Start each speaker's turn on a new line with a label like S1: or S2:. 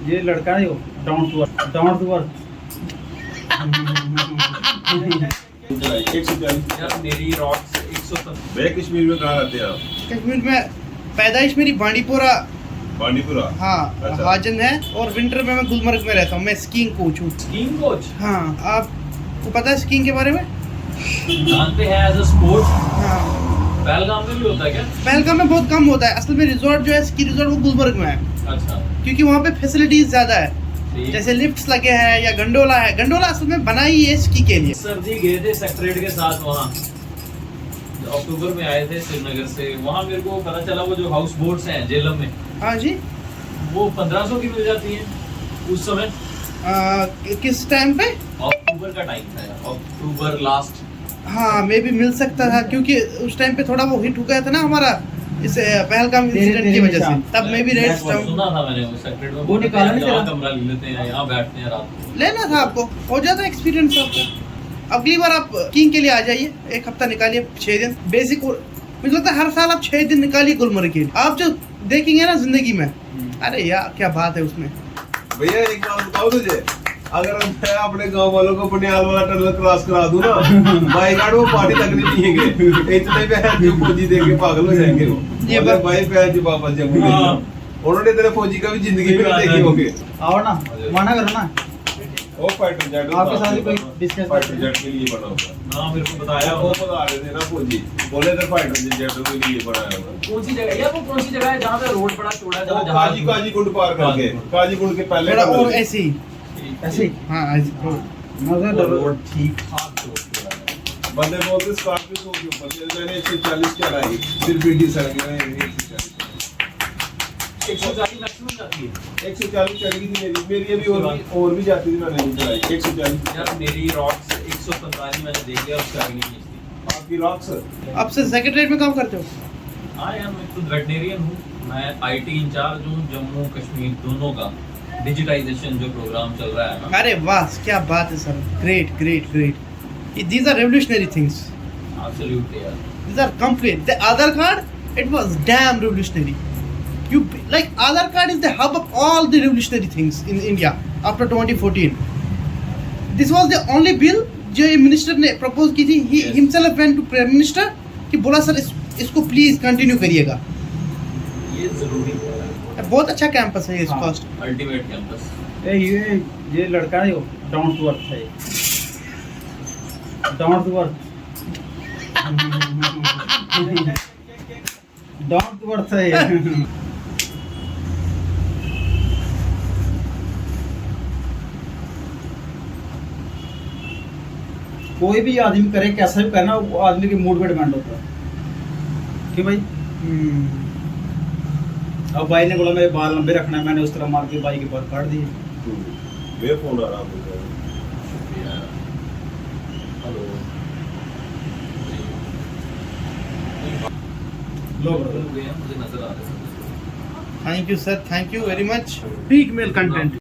S1: ये लड़का है down to earth, down to earth.
S2: 140
S3: यार मेरी रॉक्स 170।
S2: भैया कश्मीर में कहाँ रहते हैं आप?
S4: कश्मीर में पैदाइश मेरी बांडीपुरा,
S2: बांडीपुरा।
S4: हाँ
S2: अच्छा।
S4: हाजन है, और विंटर में मैं गुलमर्ग में रहता हूँ। मैं स्कीइंग कोच हूँ।
S3: Skiing coach?
S4: हाँ, आपको पता है स्कीइंग के बारे में?
S3: जानते हैं एज अ स्पोर्ट।
S4: हाँ,
S3: पहलगाम में भी होता है क्या?
S4: पहलगाम में बहुत कम होता है। असल में रिजॉर्ट जो है, स्की रिजॉर्ट, वो गुलमर्ग में है,
S3: अच्छा
S4: क्योंकि वहाँ पे फैसिलिटीज ज्यादा है।
S3: ठीक।
S4: जैसे लिफ्ट्स लगे हैं या गंडोला है। गंडोला असल में बना ही है स्की के लिए।
S3: सर जी गए थे सेक्रेटरी के साथ वहाँ, अक्टूबर में आए थे श्रीनगर से। वहाँ मेरे को पता चला वो जो हाउस बोट्स हैं जेलम में,
S4: हाँ जी।
S3: वो 1500 की मिल जाती हैं उस समय।
S4: किस टाइम पे?
S3: अक्टूबर का टाइम था, अक्टूबर लास्ट।
S4: हाँ, मे भी मिल सकता था, क्योंकि उस टाइम पे थोड़ा वो हिट हो गया था ना हमारा, इस पहलगाम इंसिडेंट की वजह से। तब मे भी रेट्स
S3: सुना था मैंने वो सेक्रेटरी में,
S1: वो निकाला नहीं
S3: यहाँ
S1: तेरा?
S3: कमरा ले लेते हैं, यहाँ बैठते हैं रात को।
S4: लेना था आपको, हो जाता एक्सपीरियंस आपको। अगली बार आप किंग के लिए आ जाइए, एक हफ्ता निकालिए, 6 दिन बेसिक। मुझे लगता है हर साल आप 6 दिन निकालिए गुलमर्ग के लिए। आप जो देखेंगे ना जिंदगी में, अरे यार क्या बात है उसमें।
S2: भैया एक बात बताओ तुझे, अगर मैं अपने गांव वालों को बनियाल वाला टनल क्रॉस करा दूं ना, बाई गार्ड वो पार्टी तक नहीं पिएंगे। इतने पे है जो फौजी देख के पागल हो जाएंगे वो।
S4: ये
S2: ये
S4: बात-
S2: भाई पे जो वापस जम्मू
S3: हाँ।
S2: उन्होंने तेरे फौजी का भी जिंदगी में नहीं देखी होगी।
S1: आओ ना, माना करो ना।
S2: वो फाइटर जेट
S1: आपके साथ ही कोई डिस्कस
S2: फाइटर जेट के लिए बना होगा।
S3: हाँ मेरे को बताया
S2: वो बता रहे थे ना फौजी, बोले थे फाइटर जेट के लिए बनाया होगा।
S3: कौन सी जगह यार, वो कौन सी जगह है जहाँ पे रोड बड़ा चौड़ा है, जहाँ
S2: काजी काजी गुंड पार करके, काजी गुंड के पहले
S4: थोड़ा
S2: टनल
S4: और
S2: है।
S4: ऐसे ही।
S1: ऐसे ही
S4: हाँ ऐसे।
S1: मगर
S3: वो
S1: डरो।
S3: रोड ठीक ठाक रोड है।
S2: बंदे बोलते स्कॉर्पियो के ऊपर मैंने 140 चढ़ाई, सिर्फ इडी सड़क में 140
S3: 140 मैक्सिमम जाती है।
S2: 140 चढ़ी थी मेरी अभी और भी जाती थी, मैंने नहीं चढ़ाई 140।
S3: यार मेरी रॉक्स 145 मैंने देख लिया, उससे आगे नहीं खींचती।
S2: आपकी रॉक्स
S4: अब से सेक्रेटरीट में काम करते हो?
S3: हाँ यार मैं खुद वेटनेरियन हूँ, मैं आईटी इंचार्ज हूँ जम्मू कश्मीर दोनों का। डिजिटाइजेशन जो प्रोग्राम चल रहा है ना,
S4: अरे वाह, क्या बात है sir. Great great great. These are revolutionary things.
S3: Absolutely यार।
S4: These are complete. The Aadhaar card, it was damn revolutionary. You like Aadhaar card is the hub of all the revolutionary things in India after 2014. This was the only bill जो ये minister ने propose की थी. He himself went to Prime Minister कि बोला sir इसको please continue करिएगा।
S3: ये जरूरी है,
S4: बहुत अच्छा कैंपस है ये
S1: हाँ।
S4: फर्स्ट।
S3: Ultimate campus.
S1: ये लड़का है डाउन टू अर्थ है, down to earth. Down to earth है। कोई भी आदमी करे, कैसा भी करना, वो आदमी के मूड पे डिपेंड होता है कि भाई। अब भाई ने बोला मेरे बाल लंबे रखना है, मैंने उस तरह मार के भाई के बाल काट दिए।
S2: मेरा फोन आ रहा है।
S3: हेलो।
S1: लो
S3: मुझे नजर आ रहा है।
S4: Thank you sir, thank you very much. Peak male content.